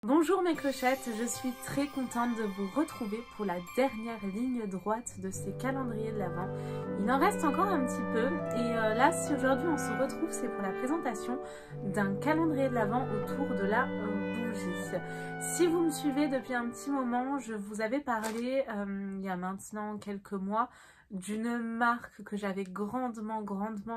Bonjour mes clochettes, je suis très contente de vous retrouver pour la dernière ligne droite de ces calendriers de l'Avent. Il en reste encore un petit peu et là si aujourd'hui on se retrouve, c'est pour la présentation d'un calendrier de l'Avent autour de la bougie. Si vous me suivez depuis un petit moment, je vous avais parlé il y a maintenant quelques mois d'une marque que j'avais grandement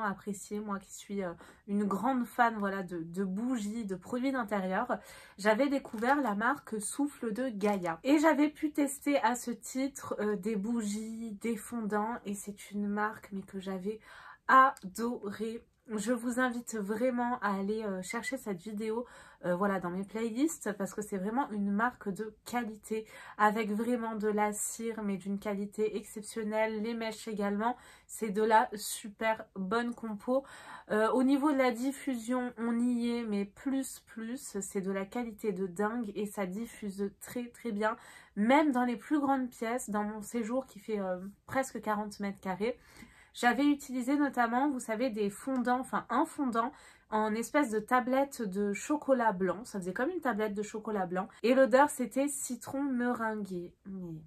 appréciée, moi qui suis une grande fan voilà, de bougies, de produits d'intérieur. J'avais découvert la marque Souffle de Gaïa et j'avais pu tester à ce titre des bougies, des fondants, et c'est une marque mais que j'avais adorée. Je vous invite vraiment à aller chercher cette vidéo voilà, dans mes playlists parce que c'est vraiment une marque de qualité avec vraiment de la cire mais d'une qualité exceptionnelle. Les mèches également, c'est de la super bonne compo. Au niveau de la diffusion, on y est mais plus, c'est de la qualité de dingue et ça diffuse très bien. Même dans les plus grandes pièces, dans mon séjour qui fait presque 40 mètres carrés, j'avais utilisé notamment, vous savez, des fondants, enfin un fondant en espèce de tablette de chocolat blanc. Ça faisait comme une tablette de chocolat blanc. Et l'odeur, c'était citron meringué. Mais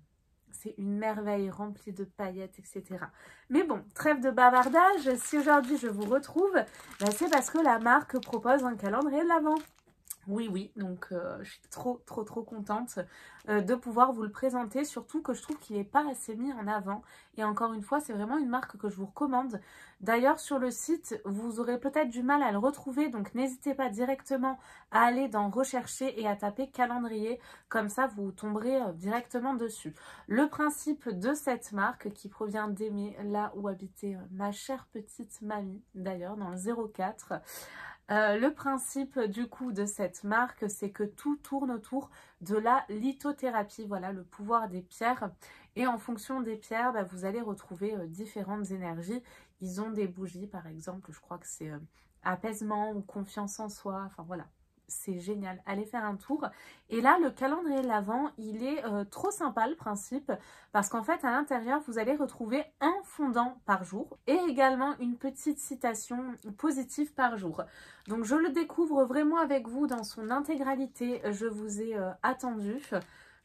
c'est une merveille remplie de paillettes, etc. Mais bon, trêve de bavardage. Si aujourd'hui je vous retrouve, ben c'est parce que la marque propose un calendrier de l'Avent. Oui, donc je suis trop contente de pouvoir vous le présenter, surtout que je trouve qu'il n'est pas assez mis en avant. Et encore une fois, c'est vraiment une marque que je vous recommande. D'ailleurs, sur le site, vous aurez peut-être du mal à le retrouver, donc n'hésitez pas directement à aller dans rechercher et à taper calendrier, comme ça vous tomberez directement dessus. Le principe de cette marque qui provient d'Aimé, là où habitait ma chère petite mamie, d'ailleurs dans le 04. Le principe du coup de cette marque, c'est que tout tourne autour de la lithothérapie, voilà le pouvoir des pierres. Et en fonction des pierres, bah, vous allez retrouver différentes énergies. Ils ont des bougies par exemple, je crois que c'est apaisement ou confiance en soi, enfin voilà. C'est génial, allez faire un tour. Et là, le calendrier de l'Avent, il est trop sympa le principe, parce qu'en fait, à l'intérieur, vous allez retrouver un fondant par jour et également une petite citation positive par jour. Donc, je le découvre vraiment avec vous dans son intégralité. Je vous ai attendu.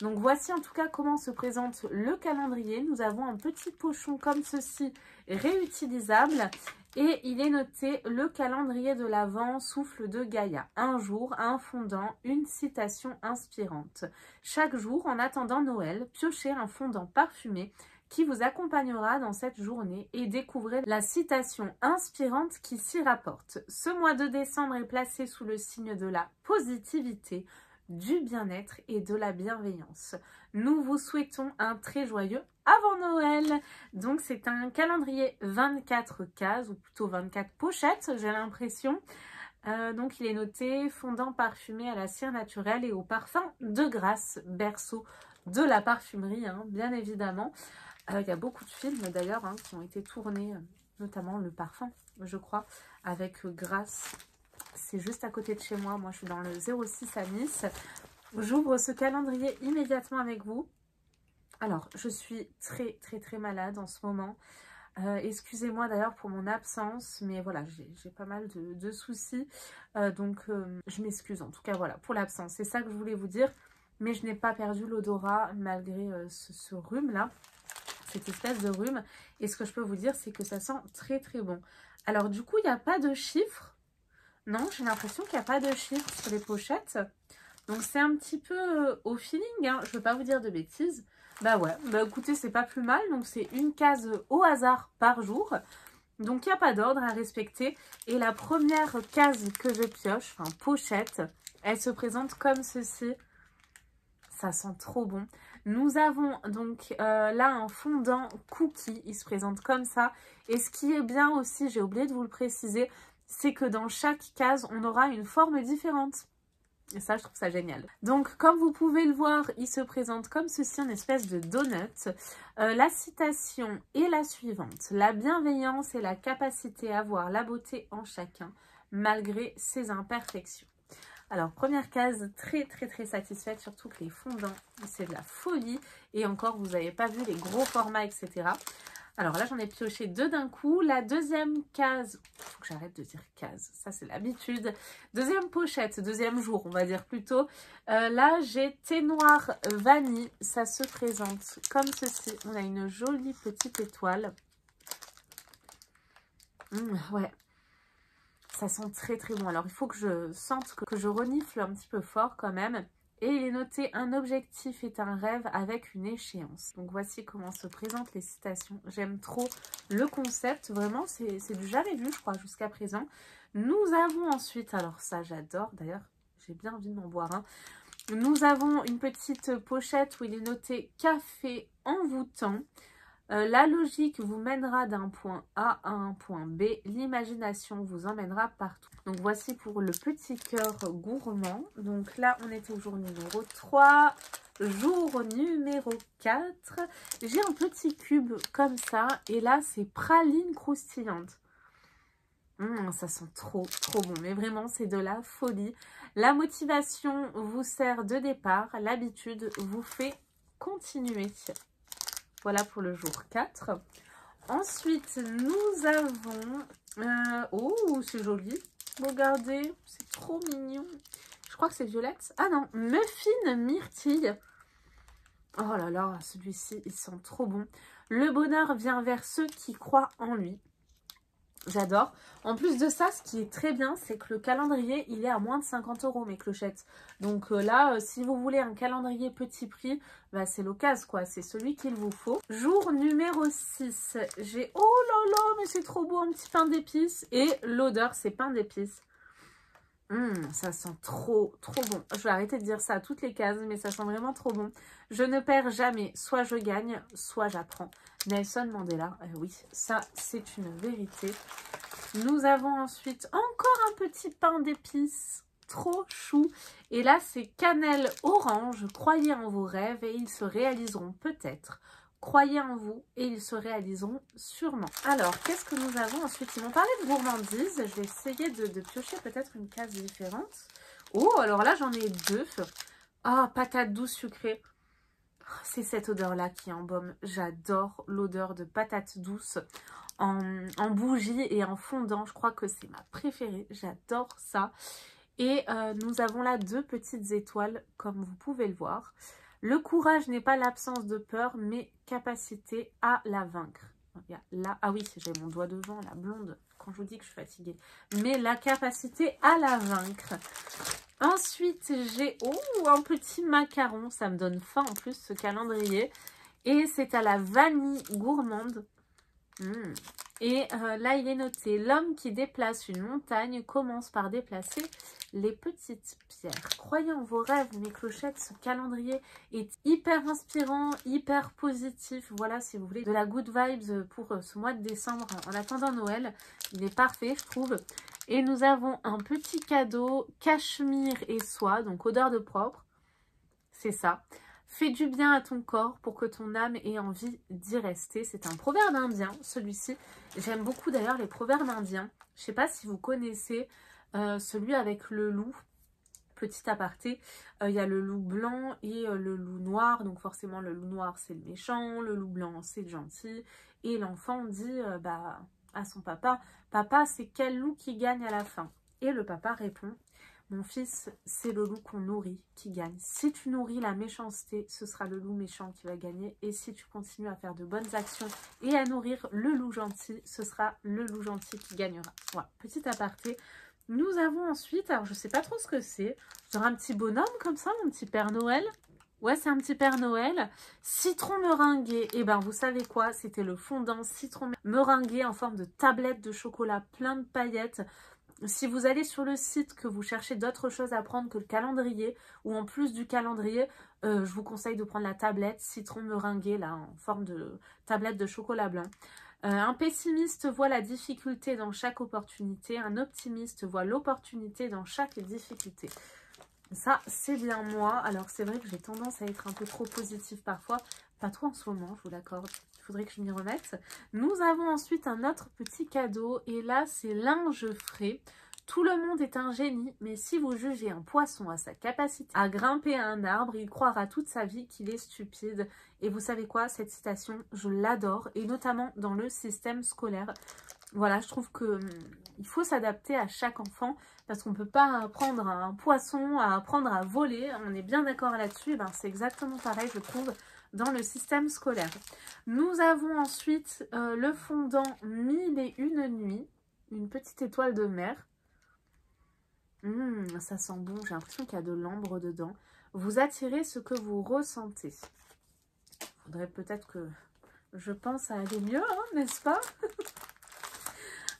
Donc, voici en tout cas comment se présente le calendrier. Nous avons un petit pochon comme ceci, réutilisable. Et il est noté le calendrier de l'Avent Souffle de Gaïa. Un jour, un fondant, une citation inspirante. Chaque jour, en attendant Noël, piochez un fondant parfumé qui vous accompagnera dans cette journée et découvrez la citation inspirante qui s'y rapporte. Ce mois de décembre est placé sous le signe de la positivité, du bien-être et de la bienveillance. Nous vous souhaitons un très joyeux avant Noël. Donc c'est un calendrier 24 cases ou plutôt 24 pochettes, j'ai l'impression. Donc il est noté fondant parfumé à la cire naturelle et au parfum de grâce, berceau de la parfumerie, hein, bien évidemment. Il y a beaucoup de films d'ailleurs hein, qui ont été tournés, notamment Le Parfum, je crois, avec Grasse. C'est juste à côté de chez moi. Moi, je suis dans le 06 à Nice. J'ouvre ce calendrier immédiatement avec vous. Alors, je suis très malade en ce moment. Excusez-moi d'ailleurs pour mon absence, mais voilà, j'ai pas mal de soucis. Donc, je m'excuse en tout cas, voilà, pour l'absence. C'est ça que je voulais vous dire. Mais je n'ai pas perdu l'odorat malgré ce rhume-là, cette espèce de rhume. Et ce que je peux vous dire, c'est que ça sent très bon. Alors, du coup, il n'y a pas de chiffres. Non, j'ai l'impression qu'il n'y a pas de chiffres sur les pochettes. Donc, c'est un petit peu au feeling, hein. Je ne veux pas vous dire de bêtises. Bah ouais, bah écoutez, c'est pas plus mal. Donc, c'est une case au hasard par jour. Donc, il n'y a pas d'ordre à respecter. Et la première case que je pioche, enfin pochette, elle se présente comme ceci. Ça sent trop bon. Nous avons donc là un fondant cookie. Il se présente comme ça. Et ce qui est bien aussi, j'ai oublié de vous le préciser, c'est que dans chaque case, on aura une forme différente. Et ça, je trouve ça génial. Donc, comme vous pouvez le voir, il se présente comme ceci, une espèce de donut. La citation est la suivante. La bienveillance et la capacité à voir la beauté en chacun, malgré ses imperfections. Alors, première case, très satisfaite, surtout que les fondants, c'est de la folie. Et encore, vous n'avez pas vu les gros formats, etc. Alors là, j'en ai pioché 2 d'un coup. La deuxième case, il faut que j'arrête de dire case, ça c'est l'habitude. Deuxième pochette, deuxième jour, on va dire plutôt. Là, j'ai thé noir vanille. Ça se présente comme ceci. On a une jolie petite étoile. Ouais, ça sent très très bon. Alors, il faut que je sente que je renifle un petit peu fort quand même. Et il est noté « Un objectif est un rêve avec une échéance ». Donc voici comment se présentent les citations. J'aime trop le concept. Vraiment, c'est du jamais vu, je crois, jusqu'à présent. Nous avons ensuite, alors ça j'adore d'ailleurs, j'ai bien envie de m'en boire un. Nous avons une petite pochette où il est noté « Café envoûtant ». La logique vous mènera d'un point A à un point B. L'imagination vous emmènera partout. Donc voici pour le petit cœur gourmand. Donc là, on était au jour numéro 3. Jour numéro 4. J'ai un petit cube comme ça. Et là, c'est praline croustillante. Ça sent trop bon. Mais vraiment, c'est de la folie. La motivation vous sert de départ. L'habitude vous fait continuer. Voilà pour le jour 4. Ensuite, nous avons... oh, c'est joli. Regardez, c'est trop mignon. Je crois que c'est violette. Ah non, muffin myrtille. Oh là là, celui-ci, il sent trop bon. Le bonheur vient vers ceux qui croient en lui. J'adore. En plus de ça, ce qui est très bien, c'est que le calendrier, il est à moins de 50 € mes clochettes. Donc là, si vous voulez un calendrier petit prix, bah, c'est l'occasion quoi. C'est celui qu'il vous faut. Jour numéro 6. J'ai, oh là là, mais c'est trop beau, un petit pain d'épices. Et l'odeur, c'est pain d'épices. Ça sent trop bon. Je vais arrêter de dire ça à toutes les cases, mais ça sent vraiment trop bon. Je ne perds jamais. Soit je gagne, soit j'apprends. Nelson Mandela, oui, ça c'est une vérité. Nous avons ensuite encore un petit pain d'épices, trop chou. Et là c'est cannelle orange. Croyez en vos rêves et ils se réaliseront peut-être. Croyez en vous et ils se réaliseront sûrement. Alors, qu'est-ce que nous avons ensuite? Ils m'ont parlé de gourmandise. Je vais essayer de piocher peut-être une case différente. Oh, alors là, j'en ai 2. Ah, patate douce sucrée. C'est cette odeur-là qui embaume. J'adore l'odeur de patate douce en bougie et en fondant. Je crois que c'est ma préférée. J'adore ça. Et nous avons là 2 petites étoiles, comme vous pouvez le voir. Le courage n'est pas l'absence de peur, mais capacité à la vaincre. Il y a là, ah oui, j'ai mon doigt devant, la blonde, quand je vous dis que je suis fatiguée. Mais la capacité à la vaincre. Ensuite, j'ai un petit macaron. Ça me donne faim en plus, ce calendrier. Et c'est à la vanille gourmande. Et là, il est noté « L'homme qui déplace une montagne commence par déplacer les petites pierres ». Croyez en vos rêves, mes clochettes. Ce calendrier est hyper inspirant, hyper positif. Voilà, si vous voulez de la good vibes pour ce mois de décembre en attendant Noël. Il est parfait, je trouve. Et nous avons un petit cadeau cachemire et soie, donc odeur de propre. C'est ça. Fais du bien à ton corps pour que ton âme ait envie d'y rester. C'est un proverbe indien, celui-ci. J'aime beaucoup d'ailleurs les proverbes indiens. Je ne sais pas si vous connaissez celui avec le loup. Petit aparté, il y a le loup blanc et le loup noir. Donc forcément, le loup noir, c'est le méchant. Le loup blanc, c'est le gentil. Et l'enfant dit à son papa, « Papa, c'est quel loup qui gagne à la fin ?» Et le papa répond, mon fils, c'est le loup qu'on nourrit qui gagne. Si tu nourris la méchanceté, ce sera le loup méchant qui va gagner. Et si tu continues à faire de bonnes actions et à nourrir le loup gentil, ce sera le loup gentil qui gagnera. Voilà, petit aparté. Nous avons ensuite, alors je ne sais pas trop ce que c'est, genre un petit bonhomme comme ça, mon petit Père Noël. Ouais, c'est un petit Père Noël. Citron meringué. Et ben, vous savez quoi? C'était le fondant citron meringué en forme de tablette de chocolat plein de paillettes. Si vous allez sur le site, que vous cherchez d'autres choses à prendre que le calendrier, ou en plus du calendrier, je vous conseille de prendre la tablette citron meringué, là, en forme de tablette de chocolat blanc. Un pessimiste voit la difficulté dans chaque opportunité, un optimiste voit l'opportunité dans chaque difficulté. Ça, c'est bien moi. Alors, c'est vrai que j'ai tendance à être un peu trop positive parfois. Pas trop en ce moment, je vous l'accorde. Il faudrait que je m'y remette. Nous avons ensuite un autre petit cadeau. Et là, c'est linge frais. Tout le monde est un génie, mais si vous jugez un poisson à sa capacité à grimper à un arbre, il croira toute sa vie qu'il est stupide. Et vous savez quoi, cette citation, je l'adore, et notamment dans le système scolaire. Voilà, je trouve que il faut s'adapter à chaque enfant, parce qu'on ne peut pas apprendre à un poisson, à apprendre à voler. On est bien d'accord là-dessus, ben, c'est exactement pareil, je trouve, dans le système scolaire. Nous avons ensuite le fondant 1001 nuits, une petite étoile de mer. Ça sent bon, j'ai l'impression qu'il y a de l'ambre dedans. Vous attirez ce que vous ressentez. Il faudrait peut-être que je pense à aller mieux, hein, n'est-ce pas?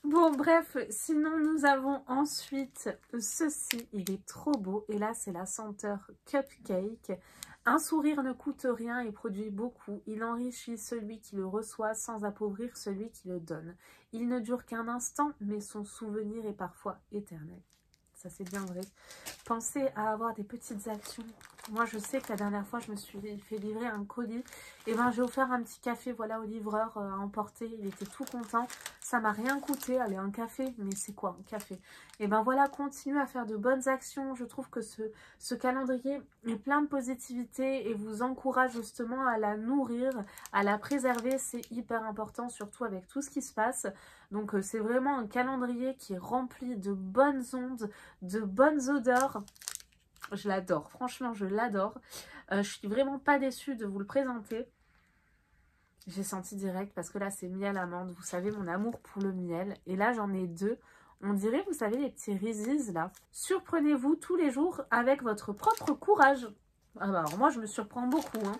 Bon, bref, sinon nous avons ensuite ceci, il est trop beau. Et là, c'est la senteur Cupcake. Un sourire ne coûte rien et produit beaucoup. Il enrichit celui qui le reçoit sans appauvrir celui qui le donne. Il ne dure qu'un instant, mais son souvenir est parfois éternel. Ça, c'est bien vrai. Pensez à avoir des petites actions. Moi, je sais que la dernière fois, je me suis fait livrer un colis. Et ben, j'ai offert un petit café, voilà, au livreur à emporter. Il était tout content. Ça m'a rien coûté. Allez, un café, mais c'est quoi un café? Et ben voilà, continuez à faire de bonnes actions. Je trouve que ce calendrier est plein de positivité et vous encourage justement à la nourrir, à la préserver. C'est hyper important, surtout avec tout ce qui se passe. Donc, c'est vraiment un calendrier qui est rempli de bonnes ondes, de bonnes odeurs. Je l'adore, franchement, je l'adore. Je suis vraiment pas déçue de vous le présenter. J'ai senti direct parce que là, c'est miel amande. Vous savez, mon amour pour le miel. Et là, j'en ai deux. On dirait, vous savez, les petits Reese's là. Surprenez-vous tous les jours avec votre propre courage. Alors, moi, je me surprends beaucoup. Hein.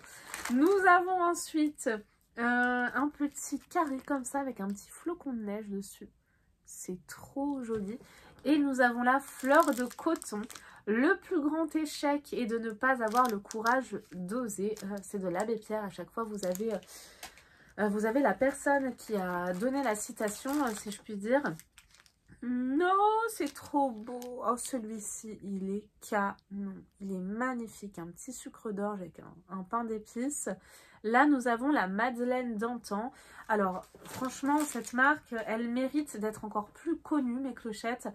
Nous avons ensuite un petit carré comme ça avec un petit flocon de neige dessus. C'est trop joli. Et nous avons la fleur de coton. Le plus grand échec est de ne pas avoir le courage d'oser. C'est de l'abbé Pierre. À chaque fois, vous avez la personne qui a donné la citation, si je puis dire. Non, c'est trop beau. Oh, celui-ci, il est canon. Il est magnifique. Un petit sucre d'orge avec un pain d'épices. Là, nous avons la Madeleine d'antan. Alors, franchement, cette marque, elle mérite d'être encore plus connue, mes clochettes.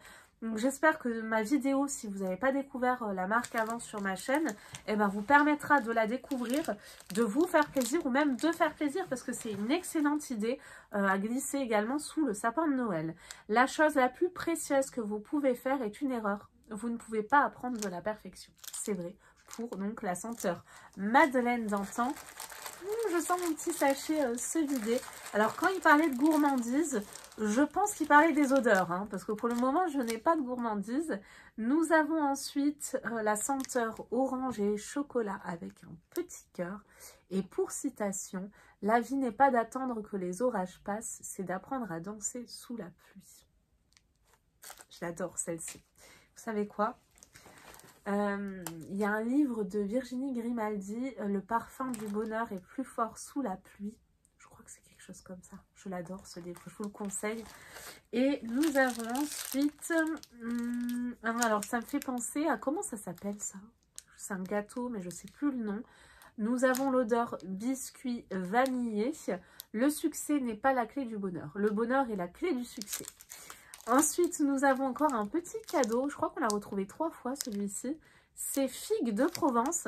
Donc, j'espère que ma vidéo, si vous n'avez pas découvert la marque avant sur ma chaîne, eh ben, vous permettra de la découvrir, de vous faire plaisir ou même de faire plaisir parce que c'est une excellente idée à glisser également sous le sapin de Noël. La chose la plus précieuse que vous pouvez faire est une erreur. Vous ne pouvez pas apprendre de la perfection. C'est vrai. Pour donc la senteur Madeleine d'antan. Je sens mon petit sachet se vider. Alors, quand il parlait de gourmandise, je pense qu'il parlait des odeurs, hein, parce que pour le moment, je n'ai pas de gourmandise. Nous avons ensuite la senteur orange et chocolat avec un petit cœur. Et pour citation, la vie n'est pas d'attendre que les orages passent, c'est d'apprendre à danser sous la pluie. Je l'adore, celle-ci. Vous savez quoi ? Il y a un livre de Virginie Grimaldi, Le parfum du bonheur est plus fort sous la pluie. Je crois que c'est quelque chose comme ça. Je l'adore ce livre, je vous le conseille. Et nous avons ensuite... alors ça me fait penser à... Comment ça s'appelle ça? C'est un gâteau, mais je ne sais plus le nom. Nous avons l'odeur biscuit vanillé. Le succès n'est pas la clé du bonheur. Le bonheur est la clé du succès. Ensuite, nous avons encore un petit cadeau. Je crois qu'on l'a retrouvé 3 fois, celui-ci. C'est figue de Provence.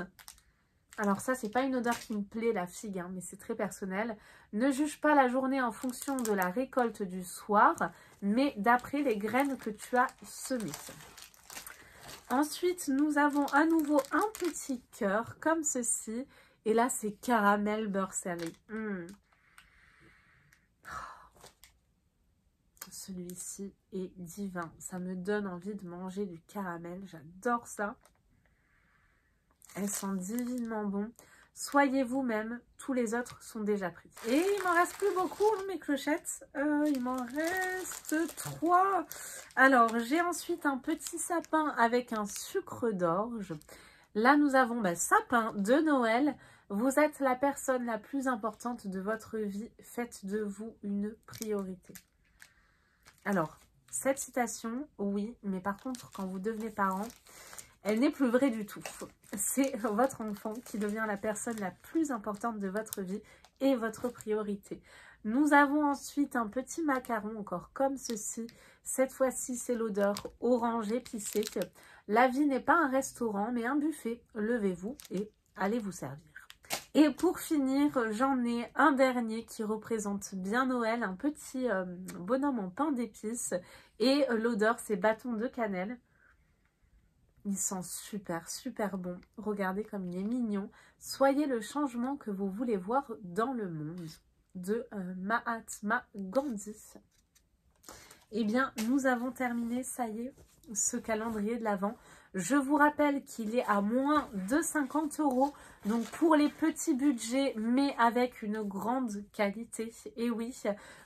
Alors ça, c'est pas une odeur qui me plaît, la figue, hein, mais c'est très personnel. Ne juge pas la journée en fonction de la récolte du soir, mais d'après les graines que tu as semées. Ensuite, nous avons à nouveau un petit cœur, comme ceci. Et là, c'est caramel beurre salé. Celui-ci est divin. Ça me donne envie de manger du caramel. J'adore ça. Elles sont divinement bon. Soyez vous-même. Tous les autres sont déjà pris. Et il m'en reste plus beaucoup, hein, mes clochettes. Il m'en reste 3. Alors, j'ai ensuite un petit sapin avec un sucre d'orge. Là, nous avons sapin de Noël. Vous êtes la personne la plus importante de votre vie. Faites de vous une priorité. Alors, cette citation, oui, mais par contre, quand vous devenez parent, elle n'est plus vraie du tout. C'est votre enfant qui devient la personne la plus importante de votre vie et votre priorité. Nous avons ensuite un petit macaron encore comme ceci. Cette fois-ci, c'est l'odeur orange épicée. La vie n'est pas un restaurant, mais un buffet. Levez-vous et allez vous servir. Et pour finir, j'en ai un dernier qui représente bien Noël, un petit bonhomme en pain d'épices. Et l'odeur, c'est bâton de cannelle. Il sent super, super bon. Regardez comme il est mignon. Soyez le changement que vous voulez voir dans le monde. De Mahatma Gandhi. Eh bien, nous avons terminé, ça y est, ce calendrier de l'Avent. Je vous rappelle qu'il est à moins de 50 €, donc pour les petits budgets, mais avec une grande qualité. Et oui,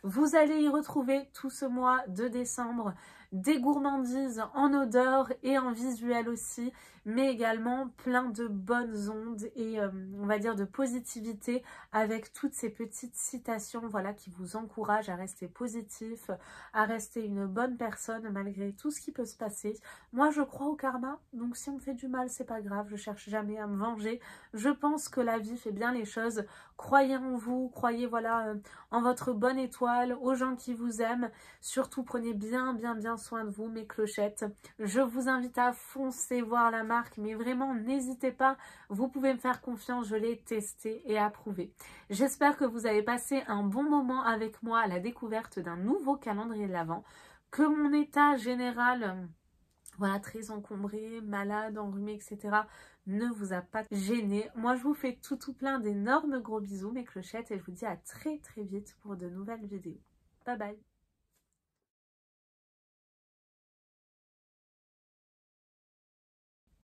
vous allez y retrouver tout ce mois de décembre des gourmandises en odeur et en visuel aussi, mais également plein de bonnes ondes et on va dire de positivité avec toutes ces petites citations, voilà, qui vous encouragent à rester positif, à rester une bonne personne malgré tout ce qui peut se passer. Moi, je crois au karma, donc si on me fait du mal, c'est pas grave, je cherche jamais à me venger. Je pense que la vie fait bien les choses. Croyez en vous, croyez voilà en votre bonne étoile, aux gens qui vous aiment. Surtout, prenez bien soin de vous, mes clochettes. Je vous invite à foncer voir la marque, mais vraiment, n'hésitez pas. Vous pouvez me faire confiance, je l'ai testé et approuvé. J'espère que vous avez passé un bon moment avec moi à la découverte d'un nouveau calendrier de l'Avent, que mon état général, voilà, très encombré, malade, enrhumé, etc., ne vous a pas gêné. Moi, je vous fais tout plein d'énormes gros bisous, mes clochettes, et je vous dis à très vite pour de nouvelles vidéos. Bye bye.